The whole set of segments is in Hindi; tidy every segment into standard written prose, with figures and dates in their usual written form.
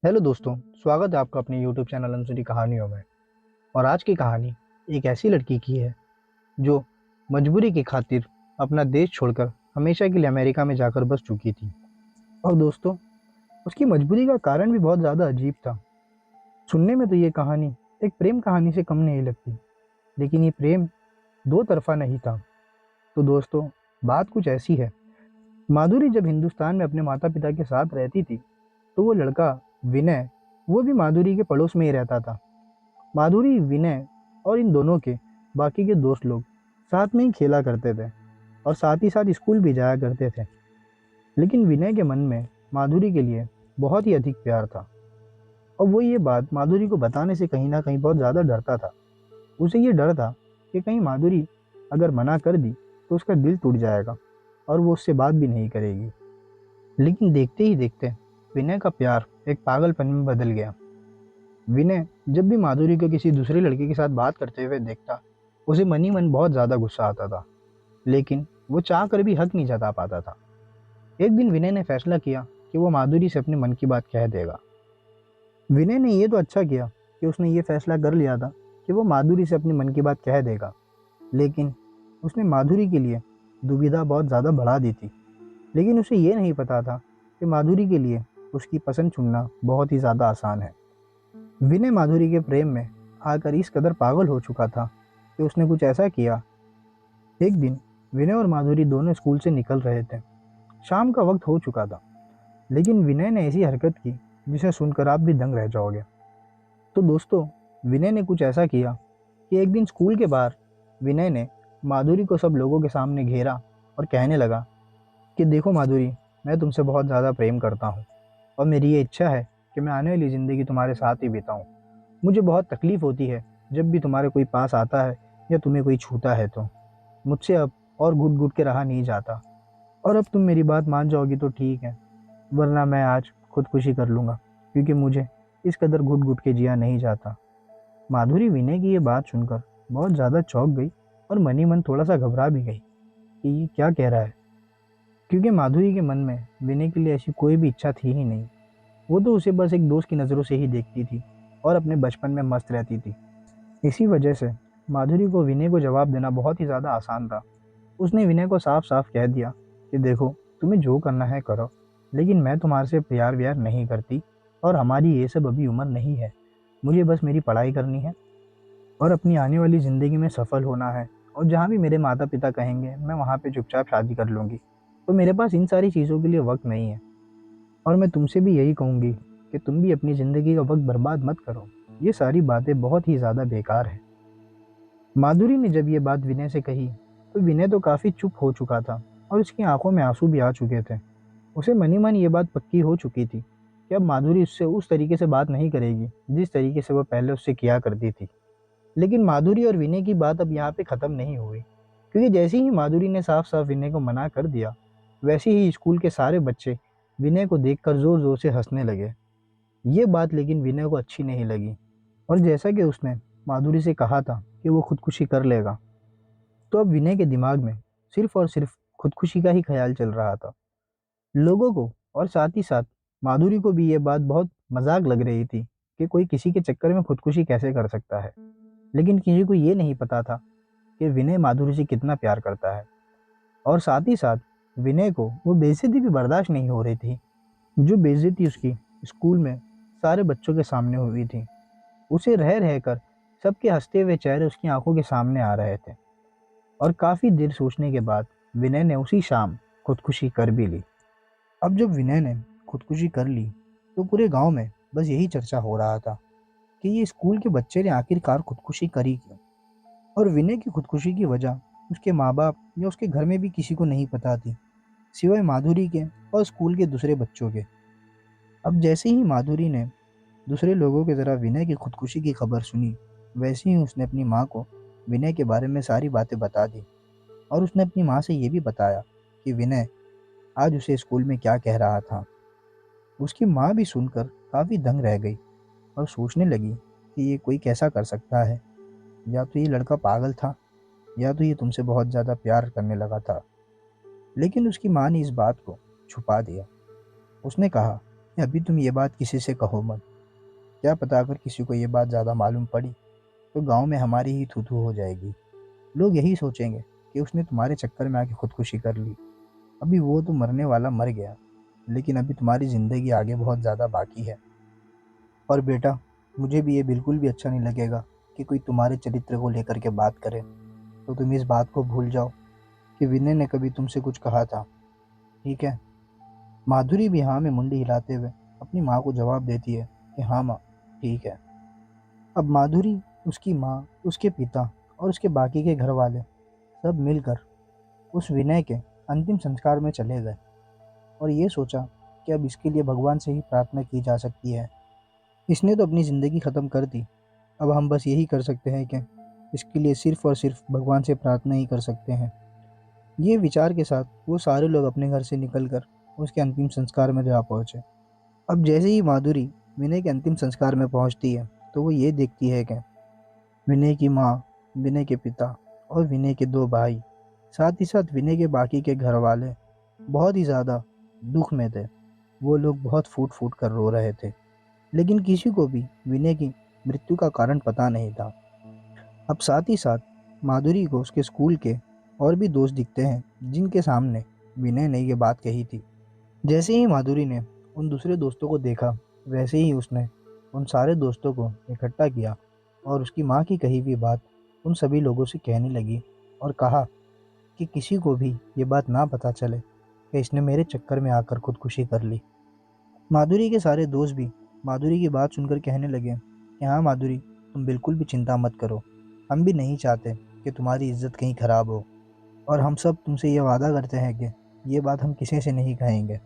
हेलो दोस्तों। स्वागत है आपका अपने YouTube चैनल अनसुनी कहानियों में। और आज की कहानी एक ऐसी लड़की की है जो मजबूरी की खातिर अपना देश छोड़कर हमेशा के लिए अमेरिका में जाकर बस चुकी थी। और दोस्तों, उसकी मजबूरी का कारण भी बहुत ज़्यादा अजीब था। सुनने में तो ये कहानी एक प्रेम कहानी से कम नहीं लगती, लेकिन ये प्रेम दो तरफा नहीं था। तो दोस्तों, बात कुछ ऐसी है। माधुरी जब हिंदुस्तान में अपने माता पिता के साथ रहती थी, तो वो लड़का विनय, वो भी माधुरी के पड़ोस में ही रहता था। माधुरी, विनय और इन दोनों के बाकी के दोस्त लोग साथ में ही खेला करते थे और साथ ही साथ स्कूल भी जाया करते थे। लेकिन विनय के मन में माधुरी के लिए बहुत ही अधिक प्यार था और वो ये बात माधुरी को बताने से कहीं ना कहीं बहुत ज़्यादा डरता था। उसे ये डर था कि कहीं माधुरी अगर मना कर दी तो उसका दिल टूट जाएगा और वो उससे बात भी नहीं करेगी। लेकिन देखते ही देखते विनय का प्यार एक पागलपन में बदल गया। विनय जब भी माधुरी को किसी दूसरे लड़के के साथ बात करते हुए देखता, उसे मन ही मन बहुत ज़्यादा गुस्सा आता था, लेकिन वो चाह कर भी हक नहीं जता पाता था। एक दिन विनय ने फैसला किया कि वो माधुरी से अपने मन की बात कह देगा। विनय ने ये तो अच्छा किया कि उसने ये फैसला कर लिया था कि वो माधुरी से अपने मन की बात कह देगा, लेकिन उसने माधुरी के लिए दुविधा बहुत ज़्यादा बढ़ा दी थी। लेकिन उसे ये नहीं पता था कि माधुरी के लिए उसकी पसंद चुनना बहुत ही ज़्यादा आसान है। विनय माधुरी के प्रेम में आकर इस कदर पागल हो चुका था कि उसने कुछ ऐसा किया। एक दिन विनय और माधुरी दोनों स्कूल से निकल रहे थे। शाम का वक्त हो चुका था, लेकिन विनय ने ऐसी हरकत की जिसे सुनकर आप भी दंग रह जाओगे। तो दोस्तों, विनय ने कुछ ऐसा किया कि एक दिन स्कूल के बाहर विनय ने माधुरी को सब लोगों के सामने घेरा और कहने लगा कि देखो माधुरी, मैं तुमसे बहुत ज़्यादा प्रेम करता हूँ और मेरी ये इच्छा है कि मैं आने वाली ज़िंदगी तुम्हारे साथ ही बिताऊँ। मुझे बहुत तकलीफ़ होती है जब भी तुम्हारे कोई पास आता है या तुम्हें कोई छूता है तो। मुझसे अब और घुट-घुट के रहा नहीं जाता और अब तुम मेरी बात मान जाओगी तो ठीक है, वरना मैं आज खुदकुशी कर लूँगा, क्योंकि मुझे इस कदर घुट-घुट के जिया नहीं जाता। माधुरी विनय की ये बात सुनकर बहुत ज़्यादा चौंक गई और मन ही मन थोड़ा-सा घबरा भी गई कि ये क्या कह रहा है, क्योंकि माधुरी के मन में विनय के लिए ऐसी कोई भी इच्छा थी ही नहीं। वो तो उसे बस एक दोस्त की नज़रों से ही देखती थी और अपने बचपन में मस्त रहती थी। इसी वजह से माधुरी को विनय को जवाब देना बहुत ही ज़्यादा आसान था। उसने विनय को साफ-साफ कह दिया कि देखो, तुम्हें जो करना है करो, लेकिन मैं तुम्हारे से प्यार-व्यार नहीं करती और हमारी ये सब अभी उम्र नहीं है। मुझे बस मेरी पढ़ाई करनी है और अपनी आने वाली ज़िंदगी में सफल होना है, और जहाँ भी मेरे माता-पिता कहेंगे मैं वहाँ पे चुपचाप शादी कर लूँगी। तो मेरे पास इन सारी चीज़ों के लिए वक़्त नहीं है और मैं तुमसे भी यही कहूँगी कि तुम भी अपनी ज़िंदगी का वक़्त बर्बाद मत करो। ये सारी बातें बहुत ही ज़्यादा बेकार हैं। माधुरी ने जब ये बात विनय से कही, तो विनय तो काफ़ी चुप हो चुका था और उसकी आंखों में आंसू भी आ चुके थे। उसे मन ही मन ये बात पक्की हो चुकी थी कि अब माधुरी उससे उस तरीके से बात नहीं करेगी, जिस तरीके से वह पहले उससे किया करती थी। लेकिन माधुरी और विनय की बात अब यहाँ पे ख़त्म नहीं हुई, क्योंकि जैसे ही माधुरी ने साफ-साफ विनय को मना कर दिया, वैसे ही स्कूल के सारे बच्चे विनय को देखकर ज़ोर-ज़ोर से हँसने लगे। ये बात लेकिन विनय को अच्छी नहीं लगी और जैसा कि उसने माधुरी से कहा था कि वो खुदकुशी कर लेगा, तो अब विनय के दिमाग में सिर्फ और सिर्फ खुदकुशी का ही ख्याल चल रहा था। लोगों को और साथ ही साथ माधुरी को भी ये बात बहुत मजाक लग रही थी कि कोई किसी के चक्कर में खुदकुशी कैसे कर सकता है। लेकिन किसी को ये नहीं पता था कि विनय माधुरी से कितना प्यार करता है, और साथ ही साथ विनय को वो बेइज्जती भी बर्दाश्त नहीं हो रही थी, जो बेइज्जती उसकी स्कूल में सारे बच्चों के सामने हुई थी। उसे रह रहकर सबके हंसते हुए चेहरे उसकी आंखों के सामने आ रहे थे और काफ़ी देर सोचने के बाद विनय ने उसी शाम खुदकुशी कर भी ली। अब जब विनय ने खुदकुशी कर ली, तो पूरे गांव में बस यही चर्चा हो रहा था कि ये स्कूल के बच्चे ने आखिरकार खुदकुशी करी क्यों। और विनय की खुदकुशी की वजह उसके माँ बाप या उसके घर में भी किसी को नहीं पता थी, सिवाय माधुरी के और स्कूल के दूसरे बच्चों के। अब जैसे ही माधुरी ने दूसरे लोगों की तरह विनय की खुदकुशी की खबर सुनी, वैसे ही उसने अपनी माँ को विनय के बारे में सारी बातें बता दी और उसने अपनी माँ से ये भी बताया कि विनय आज उसे स्कूल में क्या कह रहा था। उसकी माँ भी सुनकर काफ़ी दंग रह गई और सोचने लगी कि ये कोई कैसा कर सकता है, या तो ये लड़का पागल था या तो ये तुमसे बहुत ज़्यादा प्यार करने लगा था। लेकिन उसकी माँ ने इस बात को छुपा दिया। उसने कहा कि अभी तुम ये बात किसी से कहो मत। क्या पता अगर किसी को ये बात ज़्यादा मालूम पड़ी तो गांव में हमारी ही थू थू हो जाएगी। लोग यही सोचेंगे कि उसने तुम्हारे चक्कर में आके खुदकुशी कर ली। अभी वो तो मरने वाला मर गया, लेकिन अभी तुम्हारी ज़िंदगी आगे बहुत ज़्यादा बाकी है। और बेटा, मुझे भी ये बिल्कुल भी अच्छा नहीं लगेगा कि कोई तुम्हारे चरित्र को लेकर के बात करे। तो तुम इस बात को भूल जाओ कि विनय ने कभी तुमसे कुछ कहा था, ठीक है? माधुरी भी हाँ में मुंडी हिलाते हुए अपनी माँ को जवाब देती है कि हाँ माँ, ठीक है। अब माधुरी, उसकी माँ, उसके पिता और उसके बाकी के घर वाले सब मिलकर उस विनय के अंतिम संस्कार में चले गए और ये सोचा कि अब इसके लिए भगवान से ही प्रार्थना की जा सकती है। इसने तो अपनी ज़िंदगी ख़त्म कर दी, अब हम बस यही कर सकते हैं कि इसके लिए सिर्फ़ और सिर्फ भगवान से प्रार्थना ही कर सकते हैं। ये विचार के साथ वो सारे लोग अपने घर से निकलकर उसके अंतिम संस्कार में जा पहुँचे। अब जैसे ही माधुरी विनय के अंतिम संस्कार में पहुँचती है, तो वो ये देखती है कि विनय की माँ, विनय के पिता और विनय के 2 भाई, साथ ही साथ विनय के बाकी के घर वाले बहुत ही ज़्यादा दुःख में थे। वो लोग बहुत फूट-फूट कर रो रहे थे, लेकिन किसी को भी विनय की मृत्यु का कारण पता नहीं था। अब साथ ही साथ माधुरी को उसके स्कूल के और भी दोस्त दिखते हैं, जिनके सामने विनय ने ये बात कही थी। जैसे ही माधुरी ने उन दूसरे दोस्तों को देखा, वैसे ही उसने उन सारे दोस्तों को इकट्ठा किया और उसकी माँ की कही हुई बात उन सभी लोगों से कहने लगी और कहा कि किसी को भी ये बात ना पता चले कि इसने मेरे चक्कर में आकर खुदकुशी कर ली। माधुरी के सारे दोस्त भी माधुरी की बात सुनकर कहने लगे कि हाँ माधुरी, तुम बिल्कुल भी चिंता मत करो। हम भी नहीं चाहते कि तुम्हारी इज्जत कहीं खराब हो, और हम सब तुमसे ये वादा करते हैं कि ये बात हम किसी से नहीं कहेंगे।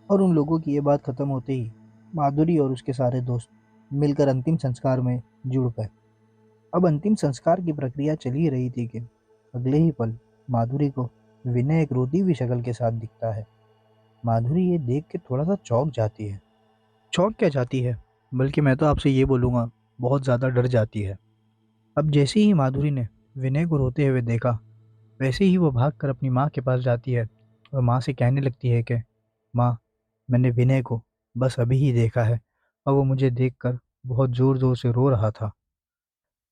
और उन लोगों की ये बात खत्म होते ही माधुरी और उसके सारे दोस्त मिलकर अंतिम संस्कार में जुड़ गए। अब अंतिम संस्कार की प्रक्रिया चल ही रही थी कि अगले ही पल माधुरी को विनय एक रोती हुई शक्ल के साथ दिखता है। माधुरी ये देख के थोड़ा सा चौंक जाती है। चौंक क्या जाती है, बल्कि मैं तो आपसे ये बोलूँगा, बहुत ज़्यादा डर जाती है। अब जैसे ही माधुरी ने विनय को रोते हुए देखा, वैसे ही वो भागकर अपनी माँ के पास जाती है और माँ से कहने लगती है कि माँ, मैंने विनय को बस अभी ही देखा है और वो मुझे देखकर बहुत ज़ोर-ज़ोर से रो रहा था।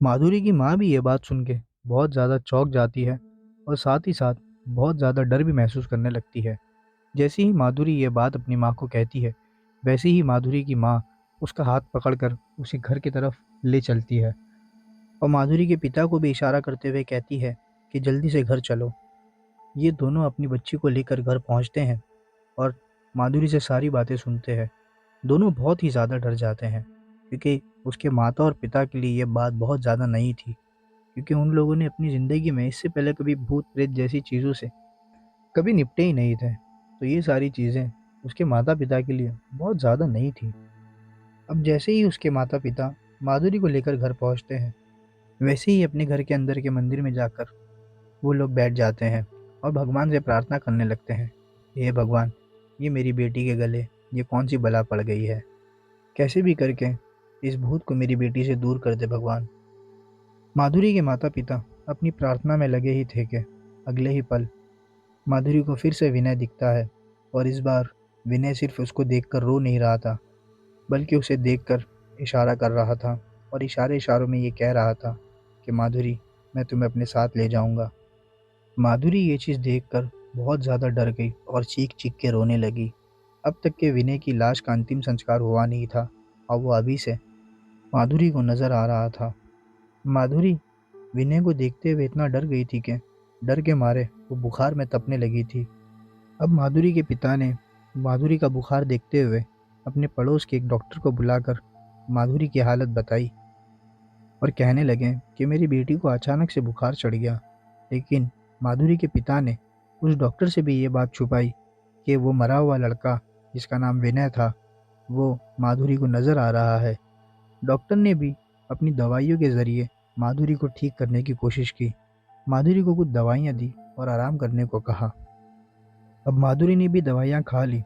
माधुरी की माँ भी ये बात सुन के बहुत ज़्यादा चौंक जाती है और साथ ही साथ बहुत ज़्यादा डर भी महसूस करने लगती है। जैसे ही माधुरी ये बात अपनी माँ को कहती है, वैसे ही माधुरी की माँ उसका हाथ पकड़कर उसे घर की तरफ ले चलती है और माधुरी के पिता को भी इशारा करते हुए कहती है कि जल्दी से घर चलो। ये दोनों अपनी बच्ची को लेकर घर पहुँचते हैं और माधुरी से सारी बातें सुनते हैं। दोनों बहुत ही ज़्यादा डर जाते हैं, क्योंकि उसके माता और पिता के लिए ये बात बहुत ज़्यादा नई थी, क्योंकि उन लोगों ने अपनी ज़िंदगी में इससे पहले कभी भूत-प्रेत जैसी चीज़ों से कभी निपटे ही नहीं थे। तो ये सारी चीज़ें उसके माता-पिता के लिए बहुत ज़्यादा नई थी। अब जैसे ही उसके माता-पिता माधुरी को लेकर घर पहुँचते हैं, वैसे ही अपने घर के अंदर के मंदिर में जाकर वो लोग बैठ जाते हैं और भगवान से प्रार्थना करने लगते हैं। हे भगवान, ये मेरी बेटी के गले ये कौन-सी बला पड़ गई है? कैसे भी करके इस भूत को मेरी बेटी से दूर कर दे भगवान। माधुरी के माता-पिता अपनी प्रार्थना में लगे ही थे कि अगले ही पल माधुरी को फिर से विनय दिखता है और इस बार विनय सिर्फ उसको देखकर रो नहीं रहा था, बल्कि उसे देखकर इशारा कर रहा था और इशारों में ये कह रहा था कि माधुरी, मैं तुम्हें अपने साथ ले जाऊँगा। माधुरी ये चीज़ देखकर बहुत ज़्यादा डर गई और चीख-चीख के रोने लगी। अब तक के विनय की लाश का अंतिम संस्कार हुआ नहीं था और वो अभी से माधुरी को नज़र आ रहा था। माधुरी विनय को देखते हुए इतना डर गई थी कि डर के मारे वो बुखार में तपने लगी थी। अब माधुरी के पिता ने माधुरी का बुखार देखते हुए अपने पड़ोस के एक डॉक्टर को बुलाकर माधुरी की हालत बताई और कहने लगे कि मेरी बेटी को अचानक से बुखार चढ़ गया। लेकिन माधुरी के पिता ने उस डॉक्टर से भी ये बात छुपाई कि वो मरा हुआ लड़का, जिसका नाम विनय था, वो माधुरी को नज़र आ रहा है। डॉक्टर ने भी अपनी दवाइयों के ज़रिए माधुरी को ठीक करने की कोशिश की। माधुरी को कुछ दवाइयाँ दी और आराम करने को कहा। अब माधुरी ने भी दवाइयाँ खा ली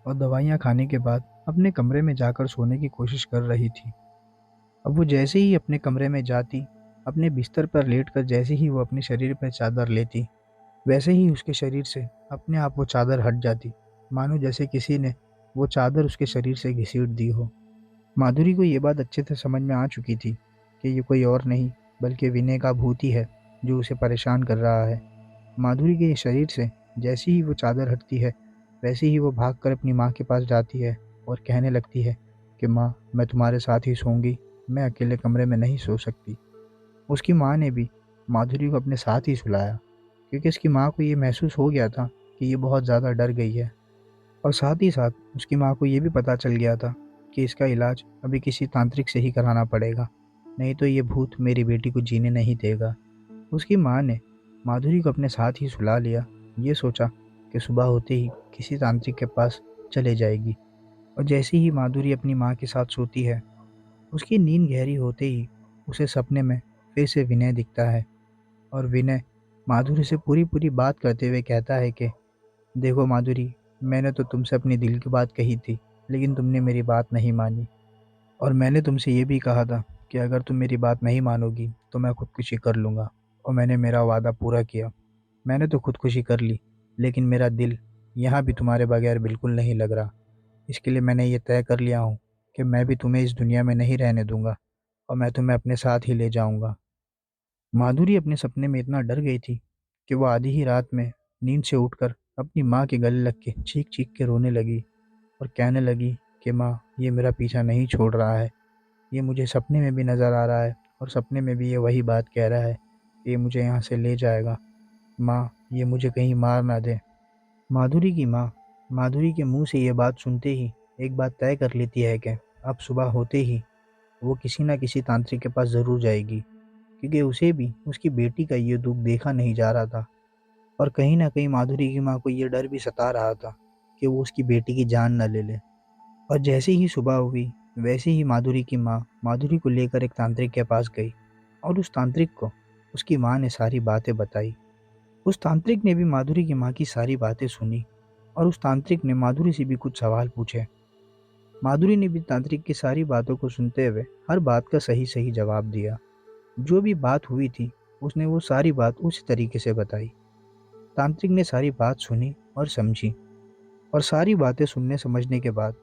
और दवाइयाँ खाने के बाद अपने कमरे में जाकर सोने की कोशिश कर रही थी। अब वो जैसे ही अपने कमरे में जाती, अपने बिस्तर पर लेटकर जैसे ही वो अपने शरीर पर चादर लेती, वैसे ही उसके शरीर से अपने आप वो चादर हट जाती, मानो जैसे किसी ने वो चादर उसके शरीर से घसीट दी हो। माधुरी को ये बात अच्छे से समझ में आ चुकी थी कि ये कोई और नहीं बल्कि विनय का भूत ही है जो उसे परेशान कर रहा है। माधुरी के शरीर से जैसी ही वो चादर हटती है वैसे ही वो भागकर अपनी माँ के पास जाती है और कहने लगती है कि माँ, मैं तुम्हारे साथ ही सोऊंगी, मैं अकेले कमरे में नहीं सो सकती। उसकी माँ ने भी माधुरी को अपने साथ ही सुलाया क्योंकि उसकी माँ को ये महसूस हो गया था कि ये बहुत ज़्यादा डर गई है। और साथ ही साथ उसकी माँ को ये भी पता चल गया था कि इसका इलाज अभी किसी तांत्रिक से ही कराना पड़ेगा, नहीं तो ये भूत मेरी बेटी को जीने नहीं देगा। उसकी माँ ने माधुरी को अपने साथ ही सुला लिया। ये सोचा कि सुबह होते ही किसी तांत्रिक के पास चले जाएगी। और जैसे ही माधुरी अपनी माँ के साथ सोती है, उसकी नींद गहरी होते ही उसे सपने में फिर से विनय दिखता है। और विनय माधुरी से पूरी पूरी बात करते हुए कहता है कि देखो माधुरी, मैंने तो तुमसे अपनी दिल की बात कही थी, लेकिन तुमने मेरी बात नहीं मानी। और मैंने तुमसे ये भी कहा था कि अगर तुम मेरी बात नहीं मानोगी तो मैं खुदकुशी कर लूँगा। और मैंने मेरा वादा पूरा किया। मैंने तो खुदकुशी कर ली, लेकिन मेरा दिल यहाँ भी तुम्हारे बगैर बिल्कुल नहीं लग रहा। इसके लिए मैंने ये तय कर लिया हूँ कि मैं भी तुम्हें इस दुनिया में नहीं रहने दूंगा और मैं तुम्हें अपने साथ ही ले जाऊंगा। माधुरी अपने सपने में इतना डर गई थी कि वो आधी ही रात में नींद से उठकर अपनी माँ के गले लग के चीख चीख के रोने लगी और कहने लगी कि माँ, ये मेरा पीछा नहीं छोड़ रहा है। ये मुझे सपने में भी नज़र आ रहा है और सपने में भी ये वही बात कह रहा है कि ये मुझे यहाँ से ले जाएगा। माँ, ये मुझे कहीं मार ना दे। माधुरी की माँ माधुरी के मुंह से ये बात सुनते ही एक बात तय कर लेती है कि अब सुबह होते ही वो किसी न किसी तांत्रिक के पास ज़रूर जाएगी, क्योंकि उसे भी उसकी बेटी का ये दुख देखा नहीं जा रहा था। और कहीं न कहीं माधुरी की माँ को ये डर भी सता रहा था कि वो उसकी बेटी की जान न ले ले। और जैसे ही सुबह हुई वैसे ही माधुरी की माँ माधुरी को लेकर एक तांत्रिक के पास गई और उस तांत्रिक को उसकी माँ ने सारी बातें बताई। उस तांत्रिक ने भी माधुरी की माँ की सारी बातें सुनी और उस तांत्रिक ने माधुरी से भी कुछ सवाल पूछे। माधुरी ने भी तांत्रिक की सारी बातों को सुनते हुए हर बात का सही सही जवाब दिया। जो भी बात हुई थी उसने वो सारी बात उसी तरीके से बताई। तांत्रिक ने सारी बात सुनी और समझी। और सारी बातें सुनने समझने के बाद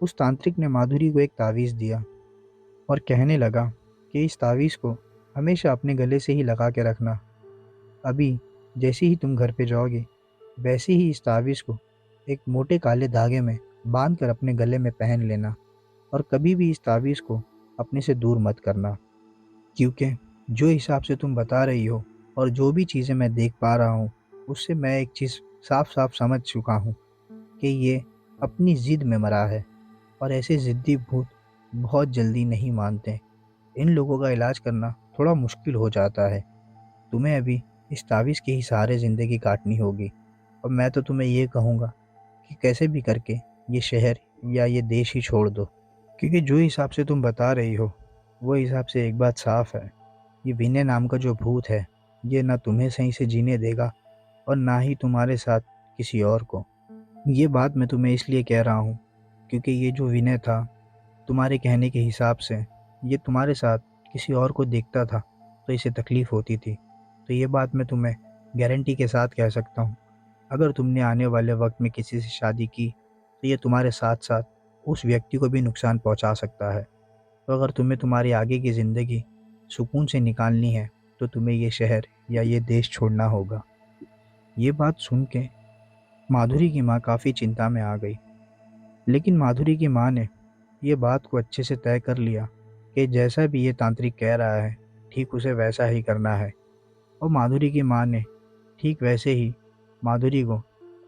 उस तांत्रिक ने माधुरी को एक तावीज़ दिया और कहने लगा कि इस तावीज़ को हमेशा अपने गले से ही लगा के रखना। अभी जैसे ही तुम घर पे जाओगे वैसे ही इस तावीज़ को एक मोटे काले धागे में बांध कर अपने गले में पहन लेना और कभी भी इस तावीज़ को अपने से दूर मत करना, क्योंकि जो हिसाब से तुम बता रही हो और जो भी चीज़ें मैं देख पा रहा हूँ उससे मैं एक चीज़ साफ साफ समझ चुका हूँ कि ये अपनी ज़िद में मरा है। और ऐसे ज़िद्दी भूत बहुत जल्दी नहीं मानते। इन लोगों का इलाज करना थोड़ा मुश्किल हो जाता है। तुम्हें अभी इस तावीज़ के ही सहारे ज़िंदगी काटनी होगी। और मैं तो तुम्हें ये कहूँगा कि कैसे भी करके ये शहर या ये देश ही छोड़ दो, क्योंकि जो हिसाब से तुम बता रही हो वो हिसाब से एक बात साफ है, ये विनय नाम का जो भूत है ये ना तुम्हें सही से जीने देगा और ना ही तुम्हारे साथ किसी और को। ये बात मैं तुम्हें इसलिए कह रहा हूँ क्योंकि ये जो विनय था, तुम्हारे कहने के हिसाब से ये तुम्हारे साथ किसी और को देखता था तो इसे तकलीफ़ होती थी। तो ये बात मैं तुम्हें गारंटी के साथ कह सकता हूँ, अगर तुमने आने वाले वक्त में किसी से शादी की तो ये तुम्हारे साथ साथ उस व्यक्ति को भी नुकसान पहुँचा सकता है। तो अगर तुम्हें तुम्हारी आगे की ज़िंदगी सुकून से निकालनी है तो तुम्हें ये शहर या ये देश छोड़ना होगा। ये बात सुन के माधुरी की माँ काफ़ी चिंता में आ गई, लेकिन माधुरी की माँ ने ये बात को अच्छे से तय कर लिया कि जैसा भी ये तांत्रिक कह रहा है ठीक उसे वैसा ही करना है। और माधुरी की माँ ने ठीक वैसे ही माधुरी को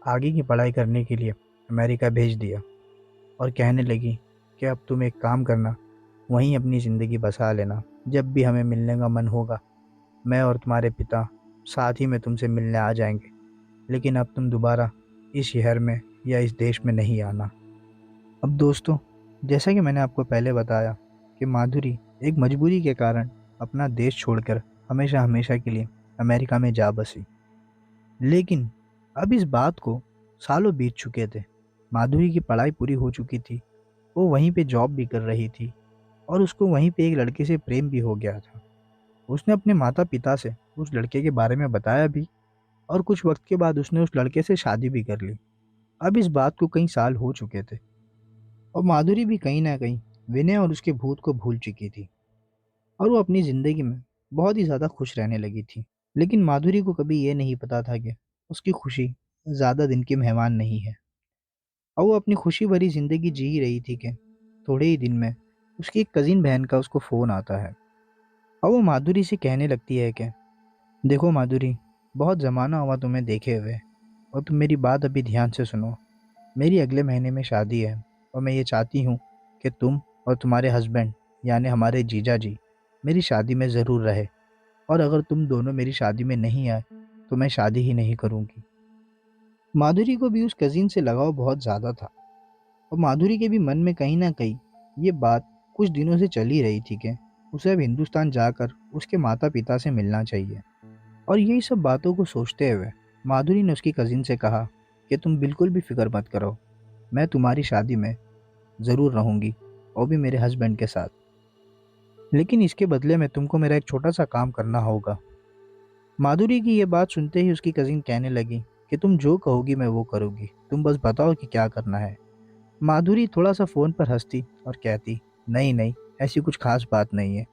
आगे की पढ़ाई करने के लिए अमेरिका भेज दिया और कहने लगी कि अब तुम एक काम करना, वहीं अपनी ज़िंदगी बसा लेना। जब भी हमें मिलने का मन होगा मैं और तुम्हारे पिता साथ ही में तुमसे मिलने आ जाएंगे, लेकिन अब तुम दोबारा इस शहर में या इस देश में नहीं आना। अब दोस्तों, जैसा कि मैंने आपको पहले बताया कि माधुरी एक मजबूरी के कारण अपना देश छोड़कर हमेशा हमेशा के लिए अमेरिका में जा बसी। लेकिन अब इस बात को सालों बीत चुके थे। माधुरी की पढ़ाई पूरी हो चुकी थी, वो वहीं पे जॉब भी कर रही थी और उसको वहीं पे एक लड़के से प्रेम भी हो गया था। उसने अपने माता पिता से उस लड़के के बारे में बताया भी और कुछ वक्त के बाद उसने उस लड़के से शादी भी कर ली। अब इस बात को कई साल हो चुके थे। और माधुरी भी कहीं ना कहीं विनय और उसके भूत को भूल चुकी थी और वो अपनी जिंदगी में बहुत ही ज्यादा खुश रहने लगी थी। लेकिन माधुरी को कभी ये नहीं पता था कि उसकी खुशी ज्यादा दिन की मेहमान नहीं है और वो अपनी खुशी भरी जिंदगी जी ही रही थी कि थोड़े ही दिन में उसकी एक कजिन बहन का उसको फोन आता है और वो माधुरी से कहने लगती है कि देखो माधुरी, बहुत ज़माना हुआ तुम्हें देखे हुए और तुम मेरी बात अभी ध्यान से सुनो। मेरी अगले महीने में शादी है और मैं ये चाहती हूँ कि तुम और तुम्हारे हस्बैंड यानी हमारे जीजा जी मेरी शादी में ज़रूर रहे और अगर तुम दोनों मेरी शादी में नहीं आए तो मैं शादी ही नहीं करूँगी। माधुरी को भी उस कज़िन से लगाव बहुत ज़्यादा था और माधुरी के भी मन में कहीं ना कहीं ये बात कुछ दिनों से चल ही रही थी कि उसे अब हिंदुस्तान जाकर उसके माता पिता से मिलना चाहिए। और यही सब बातों को सोचते हुए माधुरी ने उसकी कजिन से कहा कि तुम बिल्कुल भी फिक्र मत करो, मैं तुम्हारी शादी में ज़रूर रहूंगी और भी मेरे हस्बैंड के साथ। लेकिन इसके बदले में तुमको मेरा एक छोटा सा काम करना होगा। माधुरी की ये बात सुनते ही उसकी कजिन कहने लगी कि तुम जो कहोगी मैं वो करूँगी, तुम बस बताओ कि क्या करना है। माधुरी थोड़ा सा फ़ोन पर हंसती और कहती, नहीं नहीं, ऐसी कुछ खास बात नहीं है,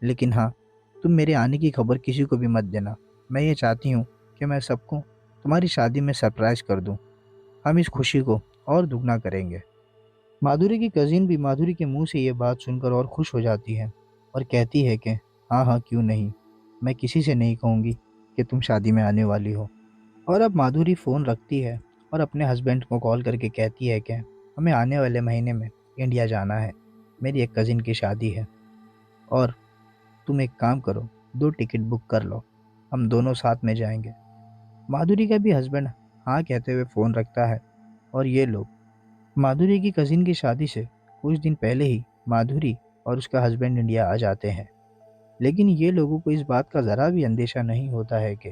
लेकिन हाँ, तुम मेरे आने की खबर किसी को भी मत देना। मैं ये चाहती हूँ कि मैं सबको तुम्हारी शादी में सरप्राइज़ कर दूँ। हम इस खुशी को और दुगना करेंगे। माधुरी की कज़िन भी माधुरी के मुंह से ये बात सुनकर और खुश हो जाती है और कहती है कि हाँ हाँ, क्यों नहीं, मैं किसी से नहीं कहूँगी कि तुम शादी में आने वाली हो। और अब माधुरी फ़ोन रखती है और अपने हस्बैंड को कॉल करके कहती है कि हमें आने वाले महीने में इंडिया जाना है, मेरी एक कज़िन की शादी है और तुम एक काम करो, 2 टिकट बुक कर लो, हम दोनों साथ में जाएंगे। माधुरी का भी हस्बैंड हाँ कहते हुए फ़ोन रखता है और ये लोग माधुरी की कज़िन की शादी से कुछ दिन पहले ही माधुरी और उसका हस्बैंड इंडिया आ जाते हैं। लेकिन ये लोगों को इस बात का ज़रा भी अंदेशा नहीं होता है कि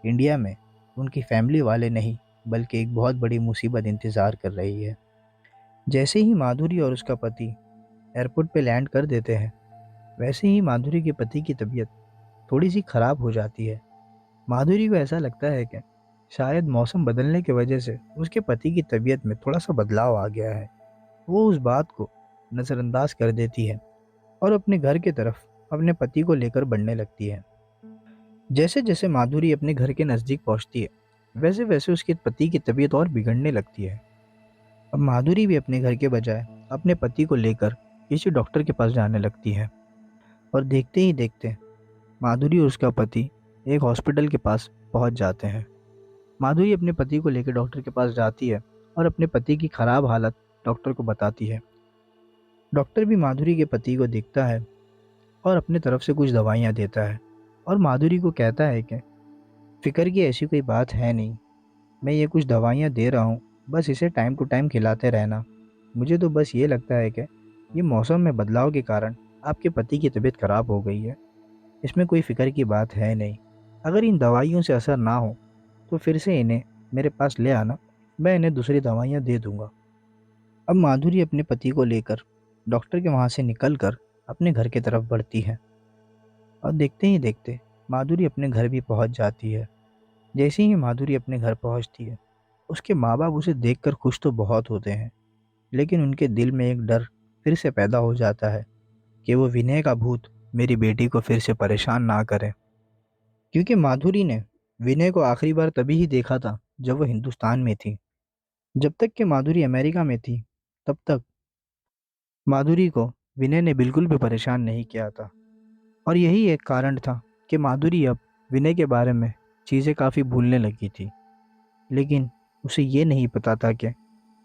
इंडिया में उनकी फैमिली वाले नहीं बल्कि एक बहुत बड़ी मुसीबत इंतज़ार कर रही है। जैसे ही माधुरी और उसका पति एयरपोर्ट पे लैंड कर देते हैं, वैसे ही माधुरी के पति की तबीयत थोड़ी सी खराब हो जाती है। माधुरी को ऐसा लगता है कि शायद मौसम बदलने की वजह से उसके पति की तबीयत में थोड़ा सा बदलाव आ गया है। वो उस बात को नज़रअंदाज कर देती है और अपने घर की तरफ अपने पति को लेकर बढ़ने लगती है। जैसे जैसे माधुरी अपने घर के नज़दीक पहुंचती है, वैसे वैसे उसके पति की तबीयत और बिगड़ने लगती है। अब माधुरी भी अपने घर के बजाय अपने पति को लेकर किसी डॉक्टर के पास जाने लगती है और देखते ही देखते माधुरी और उसका पति एक हॉस्पिटल के पास पहुंच जाते हैं। माधुरी अपने पति को लेकर डॉक्टर के पास जाती है और अपने पति की खराब हालत डॉक्टर को बताती है। डॉक्टर भी माधुरी के पति को देखता है और अपने तरफ से कुछ दवाइयाँ देता है और माधुरी को कहता है कि फिक्र की ऐसी कोई बात है नहीं, मैं ये कुछ दवाइयाँ दे रहा हूँ, बस इसे टाइम टू टाइम खिलाते रहना। मुझे तो बस ये लगता है कि ये मौसम में बदलाव के कारण आपके पति की तबीयत खराब हो गई है, इसमें कोई फ़िक्र की बात है नहीं। अगर इन दवाइयों से असर ना हो तो फिर से इन्हें मेरे पास ले आना, मैं इन्हें दूसरी दवाइयाँ दे दूँगा। अब माधुरी अपने पति को लेकर डॉक्टर के वहाँ से निकल कर अपने घर की तरफ बढ़ती है और देखते ही देखते माधुरी अपने घर भी पहुँच जाती है। जैसे ही माधुरी अपने घर पहुँचती है, उसके माँ-बाप उसे देखकर खुश तो बहुत होते हैं, लेकिन उनके दिल में एक डर फिर से पैदा हो जाता है कि वो विनय का भूत मेरी बेटी को फिर से परेशान ना करे। क्योंकि माधुरी ने विनय को आखिरी बार तभी ही देखा था जब वो हिंदुस्तान में थी। जब तक कि माधुरी अमेरिका में थी, तब तक माधुरी को विनय ने बिल्कुल भी परेशान नहीं किया था और यही एक कारण था कि माधुरी अब विनय के बारे में चीज़ें काफ़ी भूलने लगी थी। लेकिन उसे ये नहीं पता था कि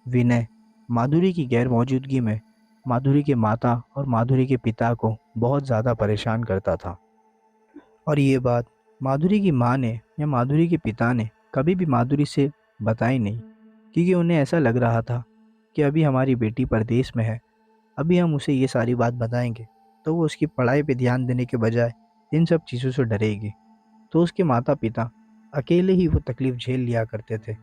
विनय माधुरी की गैर मौजूदगी में माधुरी के माता और माधुरी के पिता को बहुत ज़्यादा परेशान करता था। और ये बात माधुरी की माँ ने या माधुरी के पिता ने कभी भी माधुरी से बताई नहीं, क्योंकि उन्हें ऐसा लग रहा था कि अभी हमारी बेटी परदेश में है, अभी हम उसे ये सारी बात बताएंगे तो वो उसकी पढ़ाई पे ध्यान देने के बजाय इन सब चीज़ों से डरेगी। तो उसके माता पिता अकेले ही वो तकलीफ़ झेल लिया करते थे।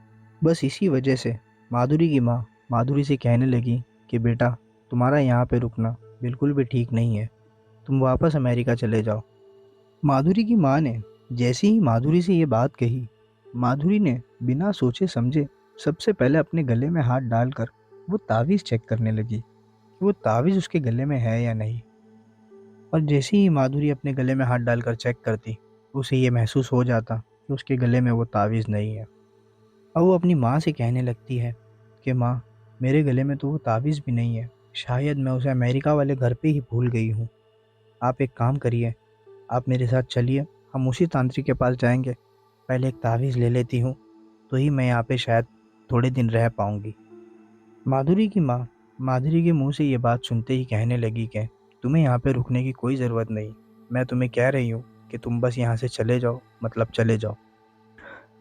बस इसी वजह से माधुरी की माँ माधुरी से कहने लगी कि बेटा, तुम्हारा यहाँ पे रुकना बिल्कुल भी ठीक नहीं है, तुम वापस अमेरिका चले जाओ। माधुरी की माँ ने जैसे ही माधुरी से ये बात कही, माधुरी ने बिना सोचे समझे सबसे पहले अपने गले में हाथ डालकर वो तावीज़ चेक करने लगी कि वो तावीज़ उसके गले में है या नहीं। और जैसे ही माधुरी अपने गले में हाथ डालकर चेक करती, उसे ये महसूस हो जाता कि उसके गले में वो तावीज़ नहीं है। अब वो अपनी माँ से कहने लगती है कि माँ, मेरे गले में तो वो तावीज़ भी नहीं है, शायद मैं उसे अमेरिका वाले घर पे ही भूल गई हूँ। आप एक काम करिए, आप मेरे साथ चलिए, हम उसी तांत्रिक के पास जाएंगे। पहले एक तावीज़ ले लेती हूँ, तो ही मैं यहाँ पे शायद थोड़े दिन रह पाऊँगी। माधुरी की माँ माधुरी के मुंह से ये बात सुनते ही कहने लगी कि तुम्हें यहाँ पे रुकने की कोई ज़रूरत नहीं। मैं तुम्हें कह रही हूँ कि तुम बस यहाँ से चले जाओ, मतलब चले जाओ।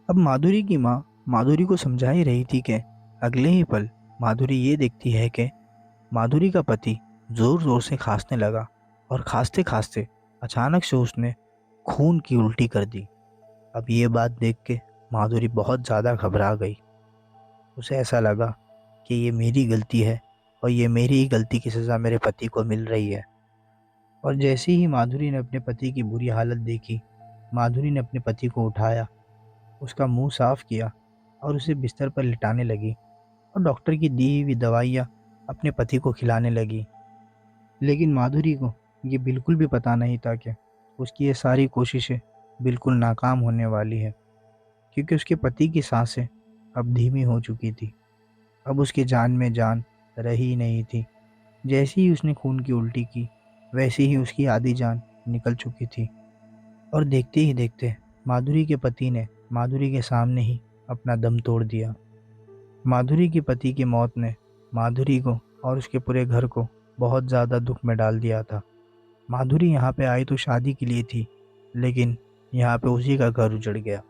अब माधुरी की माँ माधुरी को समझा ही रही थी कि अगले ही पल माधुरी ये देखती है कि माधुरी का पति ज़ोर ज़ोर से खांसने लगा, और खांसते खांसते अचानक से उसने खून की उल्टी कर दी। अब ये बात देख के माधुरी बहुत ज़्यादा घबरा गई। उसे ऐसा लगा कि ये मेरी गलती है और ये मेरी ही गलती की सज़ा मेरे पति को मिल रही है। और जैसे ही माधुरी ने अपने पति की बुरी हालत देखी, माधुरी ने अपने पति को उठाया, उसका मुंह साफ किया और उसे बिस्तर पर लिटाने लगी, और डॉक्टर की दी हुई दवाइयाँ अपने पति को खिलाने लगी। लेकिन माधुरी को ये बिल्कुल भी पता नहीं था कि उसकी ये सारी कोशिशें बिल्कुल नाकाम होने वाली है, क्योंकि उसके पति की सांसें अब धीमी हो चुकी थी। अब उसकी जान में जान रही नहीं थी। जैसे ही उसने खून की उल्टी की, वैसे ही उसकी आधी जान निकल चुकी थी। और देखते ही देखते माधुरी के पति ने माधुरी के सामने ही अपना दम तोड़ दिया। माधुरी के पति की मौत ने माधुरी को और उसके पूरे घर को बहुत ज़्यादा दुख में डाल दिया था। माधुरी यहाँ पे आई तो शादी के लिए थी, लेकिन यहाँ पे उसी का घर उजड़ गया।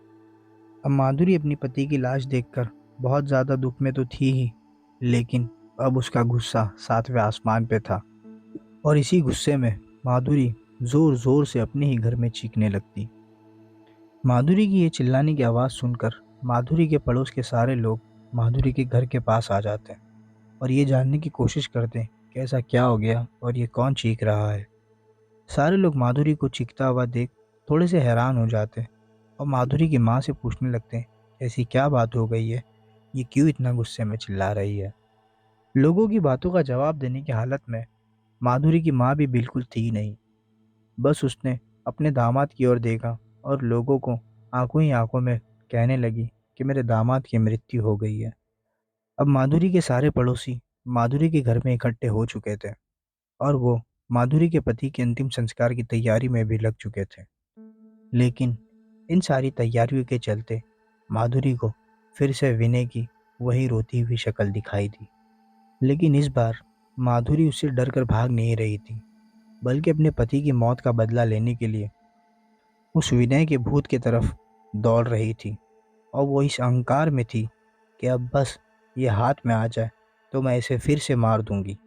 अब माधुरी अपनी पति की लाश देखकर बहुत ज़्यादा दुख में तो थी ही, लेकिन अब उसका गुस्सा सातवें आसमान पे था। और इसी गुस्से में माधुरी ज़ोर ज़ोर से अपने ही घर में चीखने लगती। माधुरी की ये चिल्लाने की आवाज़ सुनकर माधुरी के पड़ोस के सारे लोग माधुरी के घर के पास आ जाते हैं, और ये जानने की कोशिश करते हैं कि ऐसा क्या हो गया और ये कौन चीख रहा है। सारे लोग माधुरी को चीखता हुआ देख थोड़े से हैरान हो जाते हैं, और माधुरी की माँ से पूछने लगते हैं, ऐसी क्या बात हो गई है, ये क्यों इतना गुस्से में चिल्ला रही है। लोगों की बातों का जवाब देने की हालत में माधुरी की माँ भी बिल्कुल थी नहीं। बस उसने अपने दामाद की ओर देखा और लोगों को आंखों ही आंखों में कहने लगी कि मेरे दामाद की मृत्यु हो गई है। अब माधुरी के सारे पड़ोसी माधुरी के घर में इकट्ठे हो चुके थे, और वो माधुरी के पति के अंतिम संस्कार की तैयारी में भी लग चुके थे। लेकिन इन सारी तैयारियों के चलते माधुरी को फिर से विनय की वही रोती हुई शक्ल दिखाई दी। लेकिन इस बार माधुरी उससे डरकर भाग नहीं रही थी, बल्कि अपने पति की मौत का बदला लेने के लिए उस विनय के भूत की तरफ दौड़ रही थी। और वो इस अहंकार में थी कि अब बस ये हाथ में आ जाए तो मैं इसे फिर से मार दूंगी।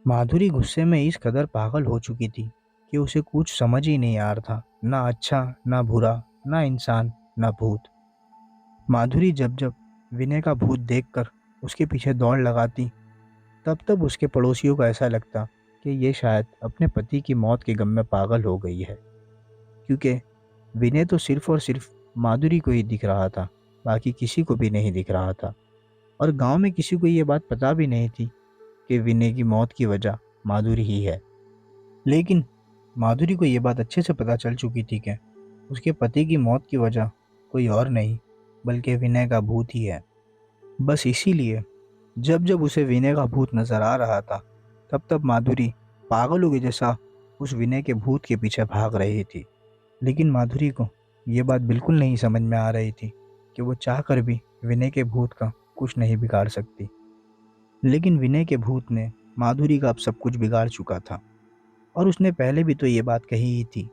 माधुरी गुस्से में इस कदर पागल हो चुकी थी कि उसे कुछ समझ ही नहीं आ रहा था, ना अच्छा ना बुरा, ना इंसान ना भूत। माधुरी जब जब विनय का भूत देखकर उसके पीछे दौड़ लगाती, तब तब उसके पड़ोसियों को ऐसा लगता कि ये शायद अपने पति की मौत के गम में पागल हो गई है, क्योंकि विनय तो सिर्फ और सिर्फ माधुरी को ही दिख रहा था, बाकी किसी को भी नहीं दिख रहा था। और गांव में किसी को ये बात पता भी नहीं थी कि विनय की मौत की वजह माधुरी ही है। लेकिन माधुरी को ये बात अच्छे से पता चल चुकी थी कि उसके पति की मौत की वजह कोई और नहीं बल्कि विनय का भूत ही है। बस इसीलिए जब जब उसे विनय का भूत नजर आ रहा था, तब तब माधुरी पागलों के जैसा उस विनय के भूत के पीछे भाग रही थी। लेकिन माधुरी को ये बात बिल्कुल नहीं समझ में आ रही थी कि वो चाहकर भी विनय के भूत का कुछ नहीं बिगाड़ सकती। लेकिन विनय के भूत ने माधुरी का अब सब कुछ बिगाड़ चुका था, और उसने पहले भी तो ये बात कही ही थी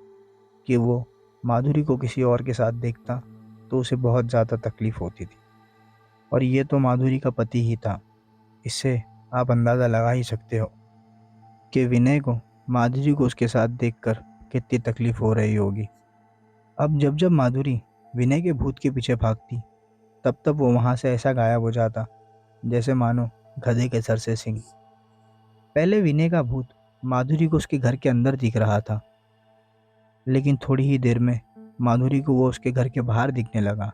कि वो माधुरी को किसी और के साथ देखता तो उसे बहुत ज़्यादा तकलीफ होती थी। और ये तो माधुरी का पति ही था। इससे आप अंदाज़ा लगा ही सकते हो कि विनय को माधुरी को उसके साथ देखकर कितनी तकलीफ हो रही होगी। अब जब जब माधुरी विनय के भूत के पीछे भागती, तब तब वो वहाँ से ऐसा गायब हो जाता जैसे मानो गधे के सर से सिंग। पहले विनय का भूत माधुरी को उसके घर के अंदर दिख रहा था, लेकिन थोड़ी ही देर में माधुरी को वो उसके घर के बाहर दिखने लगा।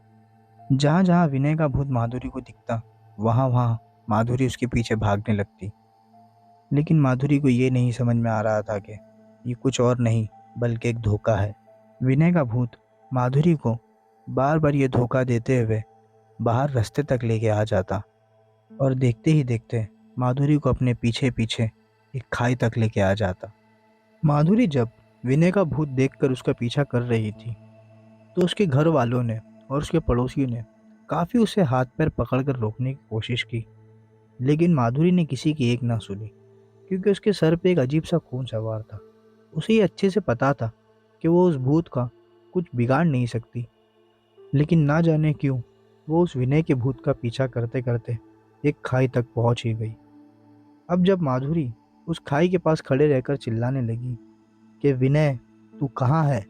जहाँ जहाँ विनय का भूत माधुरी को दिखता, वहाँ वहाँ माधुरी उसके पीछे भागने लगती। लेकिन माधुरी को ये नहीं समझ में आ रहा था कि ये कुछ और नहीं बल्कि एक धोखा है। विनय का भूत माधुरी को बार बार ये धोखा देते हुए बाहर रास्ते तक लेके आ जाता और देखते ही देखते माधुरी को अपने पीछे पीछे एक खाई तक लेके आ जाता। माधुरी जब विनय का भूत देखकर उसका पीछा कर रही थी तो उसके घर वालों ने और उसके पड़ोसियों ने काफ़ी उसे हाथ पैर पकड़कर रोकने की कोशिश की, लेकिन माधुरी ने किसी की एक ना सुनी क्योंकि उसके सर पे एक अजीब सा खून सवार था। उसे ये अच्छे से पता था कि वो उस भूत का कुछ बिगाड़ नहीं सकती, लेकिन ना जाने क्यों वो उस विनय के भूत का पीछा करते करते एक खाई तक पहुंच ही गई। अब जब माधुरी उस खाई के पास खड़े रहकर चिल्लाने लगी कि विनय, तू कहाँ है?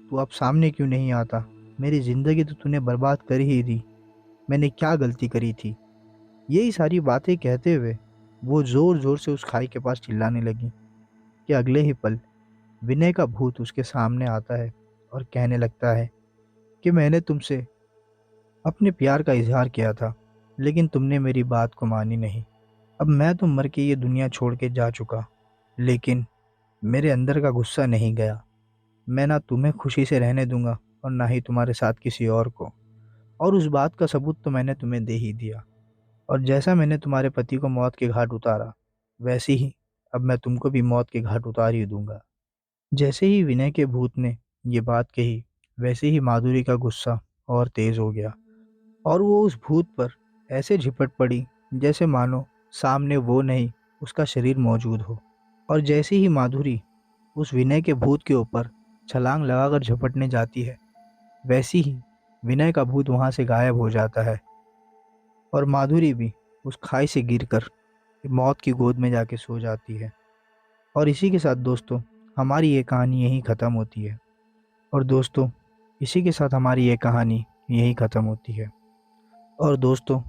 तू अब सामने क्यों नहीं आता? मेरी ज़िंदगी तो तूने बर्बाद कर ही दी। मैंने क्या गलती करी थी? यही सारी बातें कहते हुए वो ज़ोर ज़ोर से उस खाई के पास चिल्लाने लगी कि अगले ही पल विनय का भूत उसके सामने आता है और कहने लगता है कि मैंने तुमसे अपने प्यार का इजहार किया था, लेकिन तुमने मेरी बात को मानी नहीं। अब मैं तो मर के ये दुनिया छोड़ के जा चुका, लेकिन मेरे अंदर का गुस्सा नहीं गया। मैं ना तुम्हें खुशी से रहने दूंगा और ना ही तुम्हारे साथ किसी और को। और उस बात का सबूत तो मैंने तुम्हें दे ही दिया। और जैसा मैंने तुम्हारे पति को मौत के घाट उतारा, वैसे ही अब मैं तुमको भी मौत के घाट उतार ही दूंगा। जैसे ही विनय के भूत ने ये बात कही, वैसे ही माधुरी का गुस्सा और तेज हो गया और वो उस भूत पर ऐसे झिपट पड़ी जैसे मानो सामने वो नहीं, उसका शरीर मौजूद हो। और जैसे ही माधुरी उस विनय के भूत के ऊपर छलांग लगाकर झपटने जाती है, वैसे ही विनय का भूत वहां से गायब हो जाता है और माधुरी भी उस खाई से गिरकर मौत की गोद में जाके सो जाती है। और इसी के साथ दोस्तों, हमारी ये कहानी यहीं ख़त्म होती है। और दोस्तों, इसी के साथ हमारी ये कहानी यहीं ख़त्म होती है। और दोस्तों,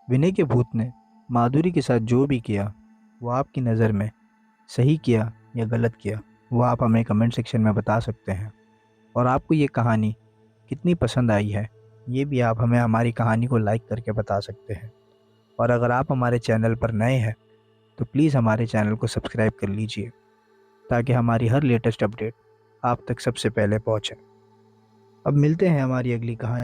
विनय के भूत ने माधुरी के साथ जो भी किया, वो आपकी नज़र में सही किया या गलत किया, वो आप हमें कमेंट सेक्शन में बता सकते हैं। और आपको ये कहानी कितनी पसंद आई है, ये भी आप हमें हमारी कहानी को लाइक करके बता सकते हैं। और अगर आप हमारे चैनल पर नए हैं तो प्लीज़ हमारे चैनल को सब्सक्राइब कर लीजिए ताकि हमारी हर लेटेस्ट अपडेट आप तक सबसे पहले पहुंचे। अब मिलते हैं हमारी अगली कहानी।